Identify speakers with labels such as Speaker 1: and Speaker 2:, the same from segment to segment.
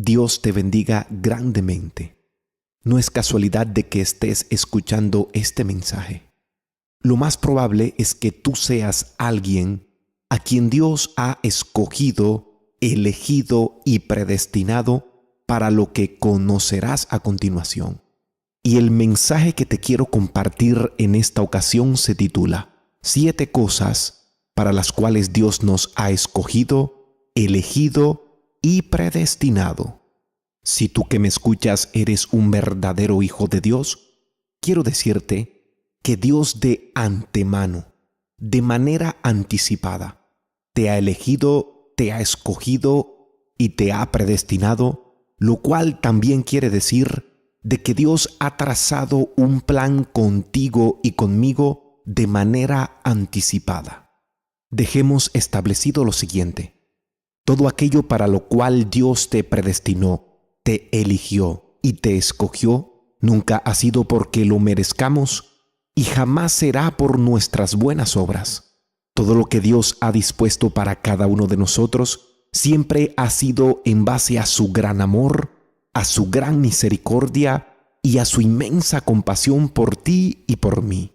Speaker 1: Dios te bendiga grandemente. No es casualidad de que estés escuchando este mensaje. Lo más probable es que tú seas alguien a quien Dios ha escogido, elegido y predestinado para lo que conocerás a continuación. Y el mensaje que te quiero compartir en esta ocasión se titula 7 cosas para las cuales Dios nos ha escogido, elegido y predestinado. Si tú que me escuchas eres un verdadero hijo de Dios, quiero decirte que Dios de antemano, de manera anticipada, te ha elegido, te ha escogido y te ha predestinado, lo cual también quiere decir de que Dios ha trazado un plan contigo y conmigo de manera anticipada. Dejemos establecido lo siguiente: todo aquello para lo cual Dios te predestinó, te eligió y te escogió, nunca ha sido porque lo merezcamos y jamás será por nuestras buenas obras. Todo lo que Dios ha dispuesto para cada uno de nosotros siempre ha sido en base a su gran amor, a su gran misericordia y a su inmensa compasión por ti y por mí.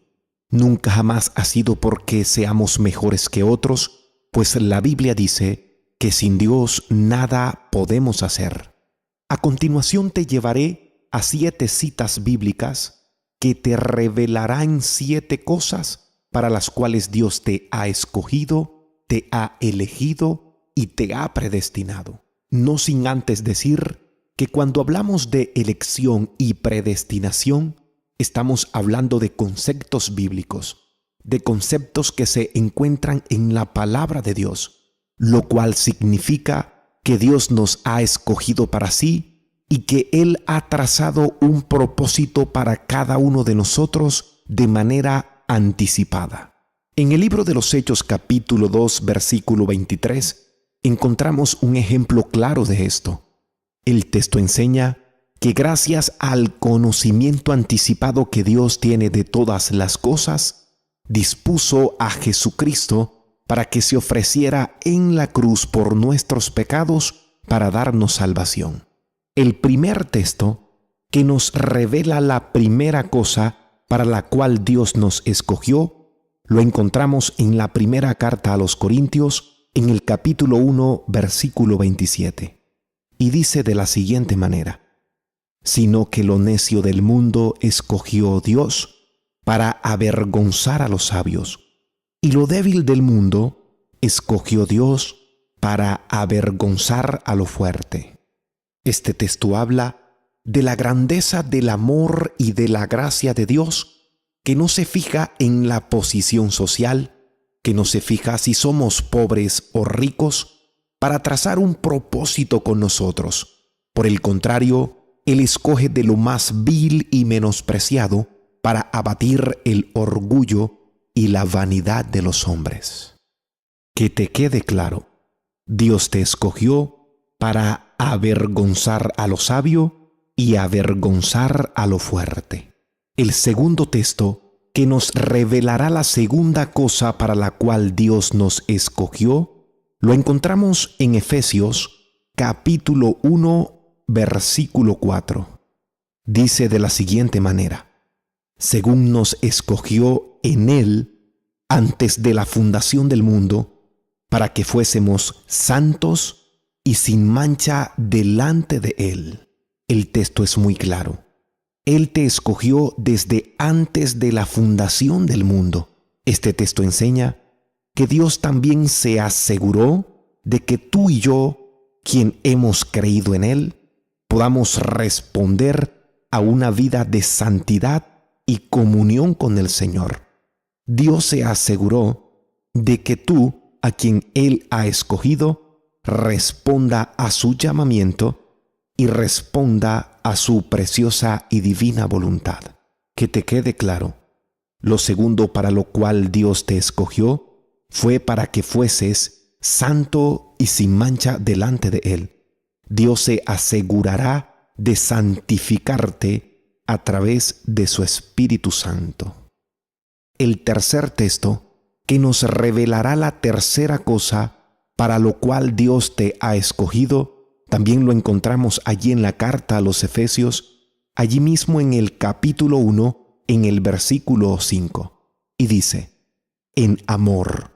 Speaker 1: Nunca jamás ha sido porque seamos mejores que otros, pues la Biblia dice que sin Dios nada podemos hacer. A continuación te llevaré a 7 citas bíblicas que te revelarán 7 cosas para las cuales Dios te ha escogido, te ha elegido y te ha predestinado. No sin antes decir que cuando hablamos de elección y predestinación, estamos hablando de conceptos bíblicos, de conceptos que se encuentran en la palabra de Dios, lo cual significa que Dios nos ha escogido para sí y que Él ha trazado un propósito para cada uno de nosotros de manera anticipada. En el libro de los Hechos capítulo 2 versículo 23 encontramos un ejemplo claro de esto. El texto enseña que gracias al conocimiento anticipado que Dios tiene de todas las cosas, dispuso a Jesucristo para que se ofreciera en la cruz por nuestros pecados para darnos salvación. El primer texto que nos revela la primera cosa para la cual Dios nos escogió, lo encontramos en la primera carta a los Corintios, en el capítulo 1, versículo 27. Y dice de la siguiente manera: sino que lo necio del mundo escogió Dios para avergonzar a los sabios, y lo débil del mundo escogió Dios para avergonzar a lo fuerte. Este texto habla de la grandeza del amor y de la gracia de Dios, que no se fija en la posición social, que no se fija si somos pobres o ricos, para trazar un propósito con nosotros. Por el contrario, Él escoge de lo más vil y menospreciado para abatir el orgullo y la vanidad de los hombres. Que te quede claro, Dios te escogió para avergonzar a lo sabio y avergonzar a lo fuerte. El segundo texto que nos revelará la segunda cosa para la cual Dios nos escogió, lo encontramos en Efesios capítulo 1, versículo 4. Dice de la siguiente manera: según nos escogió en Él antes de la fundación del mundo, para que fuésemos santos y sin mancha delante de Él. El texto es muy claro. Él te escogió desde antes de la fundación del mundo. Este texto enseña que Dios también se aseguró de que tú y yo, quien hemos creído en Él, podamos responder a una vida de santidad y comunión con el Señor. Dios se aseguró de que tú, a quien Él ha escogido, responda a su llamamiento y responda a su preciosa y divina voluntad. Que te quede claro, lo segundo para lo cual Dios te escogió fue para que fueses santo y sin mancha delante de Él. Dios se asegurará de santificarte a través de su Espíritu Santo. El tercer texto que nos revelará la tercera cosa para lo cual Dios te ha escogido También lo encontramos allí en la carta a los Efesios, allí mismo en el capítulo 1, en el versículo 5. Y dice, en amor,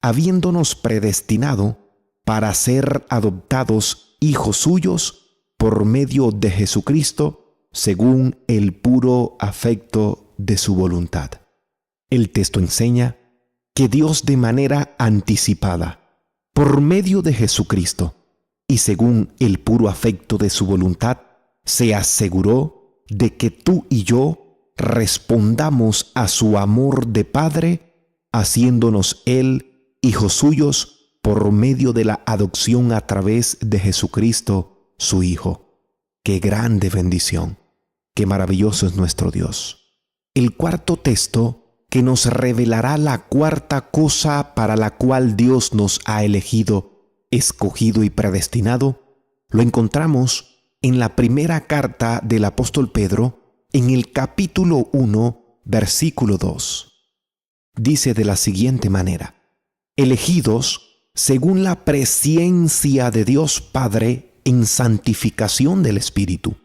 Speaker 1: habiéndonos predestinado para ser adoptados hijos suyos por medio de Jesucristo, según el puro afecto de su voluntad. El texto enseña que Dios de manera anticipada, por medio de Jesucristo, y según el puro afecto de su voluntad, se aseguró de que tú y yo respondamos a su amor de Padre, haciéndonos Él hijos suyos por medio de la adopción a través de Jesucristo, su Hijo. ¡Qué grande bendición! ¡Qué maravilloso es nuestro Dios! El cuarto texto que nos revelará la cuarta cosa para la cual Dios nos ha elegido, escogido y predestinado, lo encontramos en la primera carta del apóstol Pedro, en el capítulo 1, versículo 2. Dice de la siguiente manera: elegidos según la presciencia de Dios Padre en santificación del Espíritu,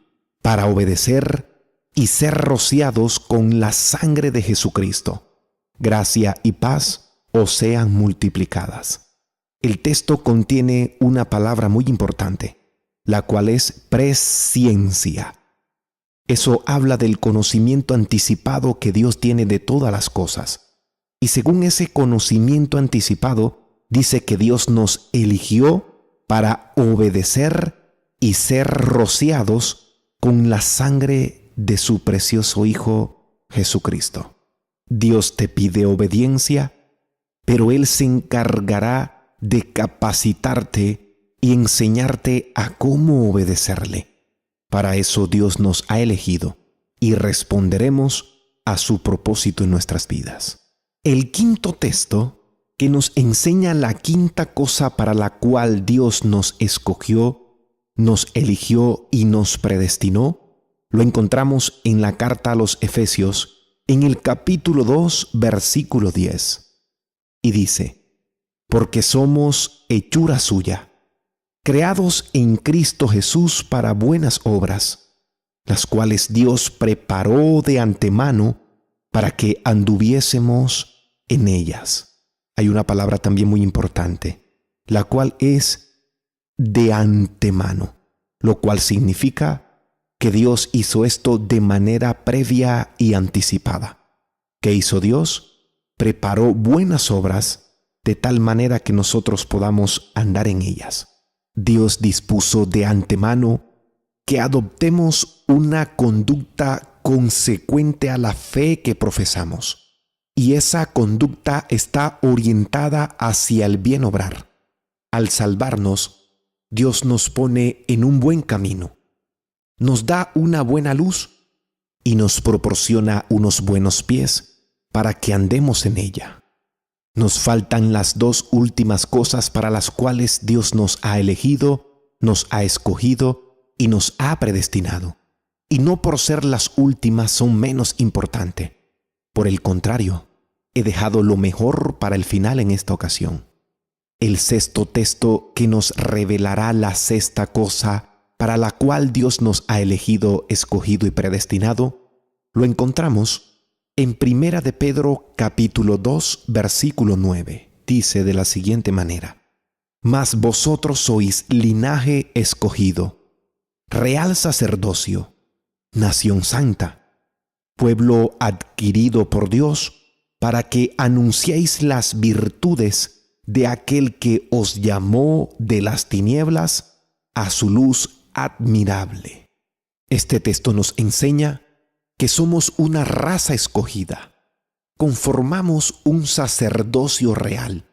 Speaker 1: para obedecer y ser rociados con la sangre de Jesucristo. Gracia y paz os sean multiplicadas. El texto contiene una palabra muy importante, la cual es presciencia. Eso habla del conocimiento anticipado que Dios tiene de todas las cosas. Y según ese conocimiento anticipado, dice que Dios nos eligió para obedecer y ser rociados con la sangre de su precioso Hijo Jesucristo. Dios te pide obediencia, pero Él se encargará de capacitarte y enseñarte a cómo obedecerle. Para eso Dios nos ha elegido y responderemos a su propósito en nuestras vidas. El quinto texto que nos enseña la quinta cosa para la cual Dios nos escogió, nos eligió y nos predestinó, lo encontramos en la carta a los Efesios, en el capítulo 2, versículo 10. Y dice: porque somos hechura suya, creados en Cristo Jesús para buenas obras, las cuales Dios preparó de antemano para que anduviésemos en ellas. Hay una palabra también muy importante, la cual es de antemano, lo cual significa que Dios hizo esto de manera previa y anticipada. ¿Qué hizo Dios? Preparó buenas obras de tal manera que nosotros podamos andar en ellas. Dios dispuso de antemano que adoptemos una conducta consecuente a la fe que profesamos, y esa conducta está orientada hacia el bien obrar. Al salvarnos, Dios nos pone en un buen camino, nos da una buena luz y nos proporciona unos buenos pies para que andemos en ella. Nos faltan las dos últimas cosas para las cuales Dios nos ha elegido, nos ha escogido y nos ha predestinado. Y no por ser las últimas son menos importantes. Por el contrario, he dejado lo mejor para el final en esta ocasión. El sexto texto que nos revelará la sexta cosa para la cual Dios nos ha elegido, escogido y predestinado, lo encontramos en Primera de Pedro capítulo 2, versículo 9. Dice de la siguiente manera: mas vosotros sois linaje escogido, real sacerdocio, nación santa, pueblo adquirido por Dios, para que anunciéis las virtudes de aquel que os llamó de las tinieblas a su luz admirable. Este texto nos enseña que somos una raza escogida, conformamos un sacerdocio real,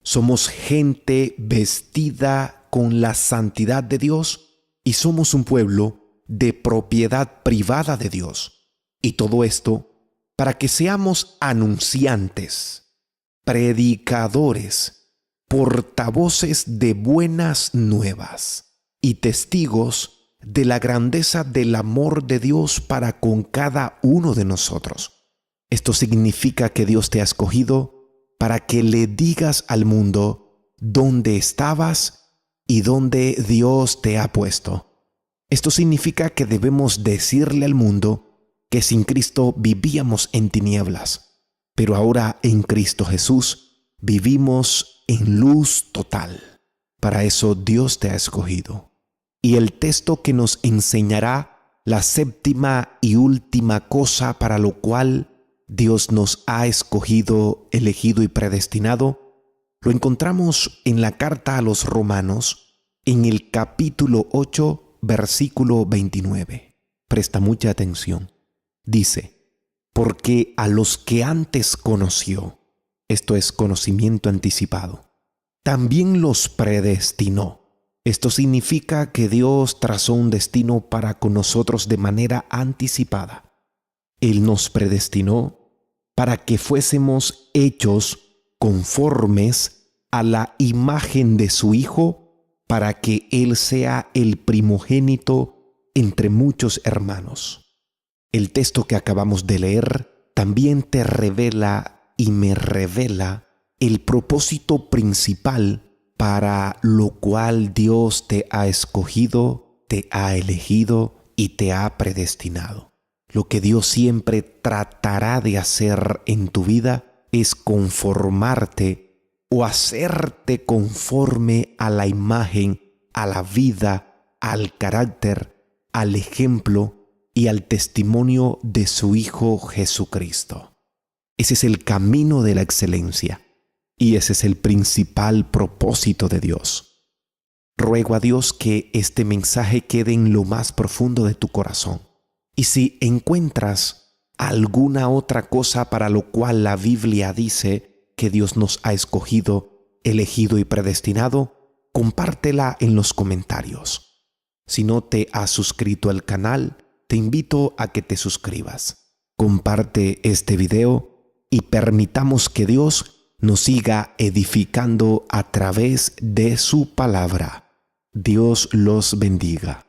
Speaker 1: somos gente vestida con la santidad de Dios y somos un pueblo de propiedad privada de Dios. Y todo esto para que seamos anunciantes, predicadores, portavoces de buenas nuevas y testigos de la grandeza del amor de Dios para con cada uno de nosotros. Esto significa que Dios te ha escogido para que le digas al mundo dónde estabas y dónde Dios te ha puesto. Esto significa que debemos decirle al mundo que sin Cristo vivíamos en tinieblas, pero ahora en Cristo Jesús vivimos en luz total. Para eso Dios te ha escogido. Y el texto que nos enseñará la séptima y última cosa para lo cual Dios nos ha escogido, elegido y predestinado, lo encontramos en la carta a los Romanos, en el capítulo 8, versículo 29. Presta mucha atención. Dice, porque a los que antes conoció, esto es conocimiento anticipado, también los predestinó. Esto significa que Dios trazó un destino para con nosotros de manera anticipada. Él nos predestinó para que fuésemos hechos conformes a la imagen de su Hijo, para que Él sea el primogénito entre muchos hermanos. El texto que acabamos de leer también te revela y me revela el propósito principal para lo cual Dios te ha escogido, te ha elegido y te ha predestinado. Lo que Dios siempre tratará de hacer en tu vida es conformarte o hacerte conforme a la imagen, a la vida, al carácter, al ejemplo y al testimonio de su Hijo Jesucristo. Ese es el camino de la excelencia y ese es el principal propósito de Dios. Ruego a Dios que este mensaje quede en lo más profundo de tu corazón. Y si encuentras alguna otra cosa para lo cual la Biblia dice que Dios nos ha escogido, elegido y predestinado, compártela en los comentarios. Si no te has suscrito al canal, te invito a que te suscribas. Comparte este video y permitamos que Dios nos siga edificando a través de su palabra. Dios los bendiga.